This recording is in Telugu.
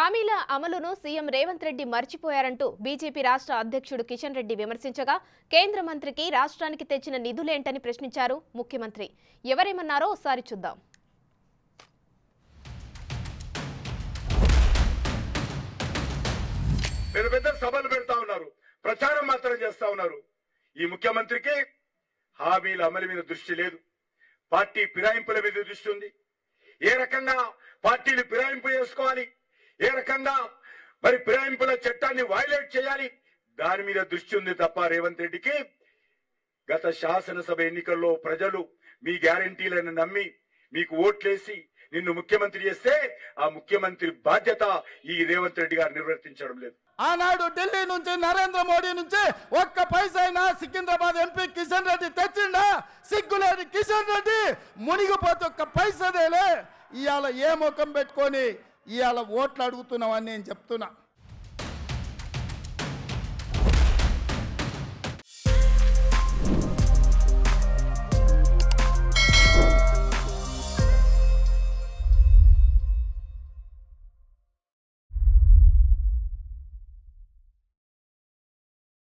హామీల అమలును సీఎం రేవంత్ రెడ్డి మర్చిపోయారంటూ బీజేపీ రాష్ట్ర అధ్యక్షుడు కిషన్ రెడ్డి విమర్శించగా కేంద్ర మంత్రికి రాష్ట్రానికి తెచ్చిన నిధులేంటని ప్రశ్నించారు ముఖ్యమంత్రి. ఎవరేమన్నారో ఒకసారి చూద్దాం. పెద్ద సభలు పెడతా ఉన్నారు, ప్రచారం మాత్రం చేస్తా ఉన్నారు. ఈ ముఖ్యమంత్రికి హామీల అమలు మీద దృష్టి లేదు, పార్టీ ఫిరాయింపుల మీద దృష్టి ఉంది. ఏ రకంగా పార్టీలు ఫిరాయింపు చేసుకోవాలి, ఏ రకంగా మరి ఫిరాయింపుల చట్టాన్ని వైలేట్ చేయాలి, దాని మీద దృష్టి ఉంది తప్ప రేవంత్ రెడ్డికి గత శాసనసభ ఎన్నికల్లో ప్రజలు మీ గ్యారంటీలను నమ్మి మీకు ఓట్లేసి నిన్ను ముఖ్యమంత్రి చేస్తే ఆ ముఖ్యమంత్రి బాధ్యత ఈ రేవంత్ రెడ్డి గారు నిర్వర్తించడం లేదు. ఆనాడు ఢిల్లీ నుంచి నరేంద్ర మోడీ నుంచి ఒక్క పైసైనా సికింద్రాబాద్ ఎంపీ కిషన్ రెడ్డి తెచ్చిండా? సిగ్గులేని కిషన్ రెడ్డి మునిగిపోతే ఒక్క పైసదేలే. ఇవాళ ఏ ముఖం పెట్టుకొని ఇవాళ ఓట్లు అడుగుతున్నామని నేను చెప్తున్నా.